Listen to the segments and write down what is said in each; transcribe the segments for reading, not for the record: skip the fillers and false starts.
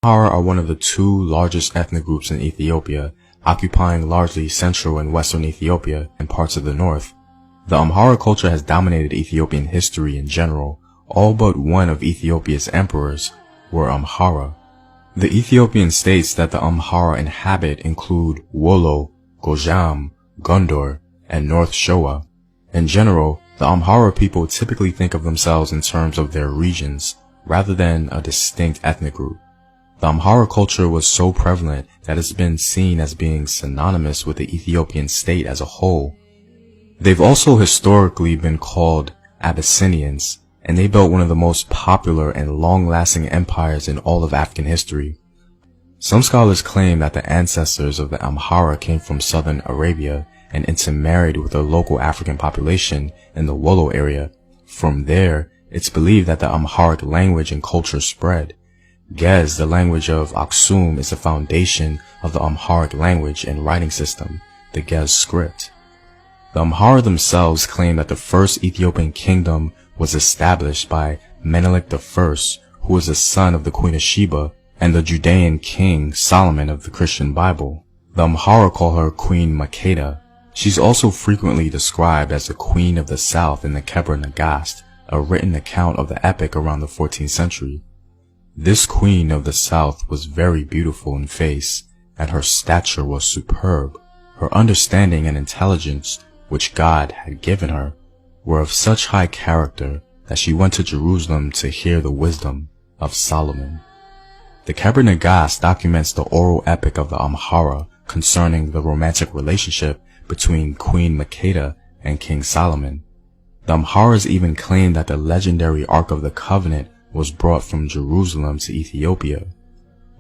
Amhara are one of the two largest ethnic groups in Ethiopia, occupying largely central and western Ethiopia and parts of the north. The Amhara culture has dominated Ethiopian history in general. All but one of Ethiopia's emperors were Amhara. The Ethiopian states that the Amhara inhabit include Wollo, Gojam, Gondor, and North Showa. In general, the Amhara people typically think of themselves in terms of their regions, rather than a distinct ethnic group. The Amhara culture was so prevalent that it's been seen as being synonymous with the Ethiopian state as a whole. They've also historically been called Abyssinians, and they built one of the most popular and long-lasting empires in all of African history. Some scholars claim that the ancestors of the Amhara came from southern Arabia and intermarried with the local African population in the Wollo area. From there, it's believed that the Amharic language and culture spread. Gez, the language of Aksum, is the foundation of the Amharic language and writing system, the Gez script. The Amhara themselves claim that the first Ethiopian kingdom was established by Menelik I, who was the son of the Queen of Sheba and the Judean king Solomon of the Christian Bible. The Amhara call her Queen Makeda. She's also frequently described as the Queen of the South in the Kebra Nagast, a written account of the epic around the 14th century. This Queen of the South was very beautiful in face, and her stature was superb. Her understanding and intelligence, which God had given her, were of such high character that she went to Jerusalem to hear the wisdom of Solomon. The Kebra Nagast documents the oral epic of the Amhara concerning the romantic relationship between Queen Makeda and King Solomon. The Amharas even claim that the legendary Ark of the Covenant was brought from Jerusalem to Ethiopia.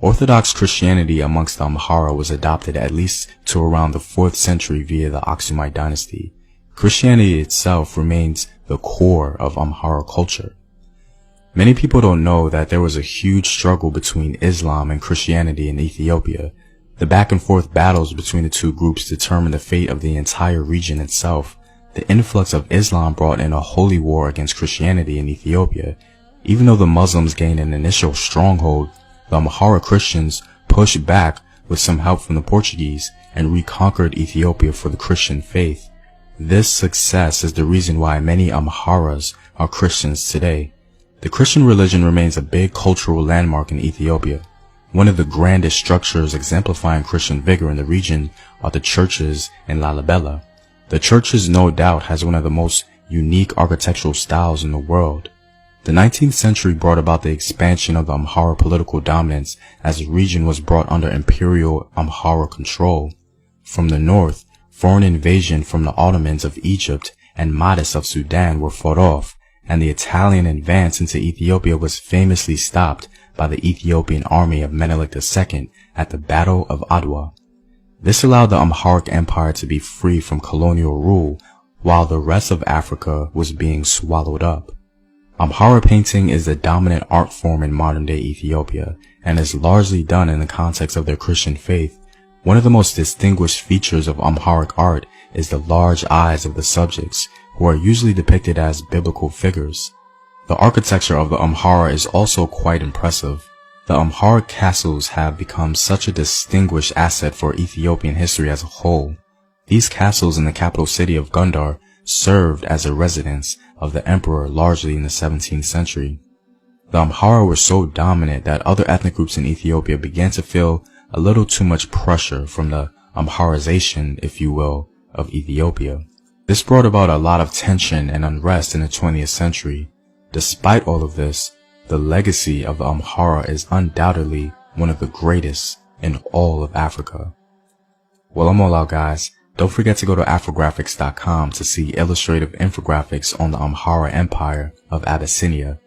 Orthodox Christianity amongst the Amhara was adopted at least to around the 4th century via the Aksumite dynasty. Christianity itself remains the core of Amhara culture. Many people don't know that there was a huge struggle between Islam and Christianity in Ethiopia. The back and forth battles between the two groups determined the fate of the entire region itself. The influx of Islam brought in a holy war against Christianity in Ethiopia. Even though the Muslims gained an initial stronghold, the Amhara Christians pushed back with some help from the Portuguese and reconquered Ethiopia for the Christian faith. This success is the reason why many Amharas are Christians today. The Christian religion remains a big cultural landmark in Ethiopia. One of the grandest structures exemplifying Christian vigor in the region are the churches in Lalibela. The churches no doubt has one of the most unique architectural styles in the world. The 19th century brought about the expansion of the Amhara political dominance as the region was brought under imperial Amhara control. From the north, foreign invasion from the Ottomans of Egypt and Mahdists of Sudan were fought off, and the Italian advance into Ethiopia was famously stopped by the Ethiopian army of Menelik II at the Battle of Adwa. This allowed the Amharic Empire to be free from colonial rule, while the rest of Africa was being swallowed up. Amhara painting is the dominant art form in modern-day Ethiopia, and is largely done in the context of their Christian faith. One of the most distinguished features of Amharic art is the large eyes of the subjects, who are usually depicted as biblical figures. The architecture of the Amhara is also quite impressive. The Amharic castles have become such a distinguished asset for Ethiopian history as a whole. These castles in the capital city of Gondar served as a residence of the emperor largely in the 17th century. The Amhara were so dominant that other ethnic groups in Ethiopia began to feel a little too much pressure from the Amharization, if you will, of Ethiopia. This brought about a lot of tension and unrest in the 20th century. Despite all of this, the legacy of the Amhara is undoubtedly one of the greatest in all of Africa. Well, I'm all out, guys. Don't forget to go to Afrographics.com to see illustrative infographics on the Amhara Empire of Abyssinia.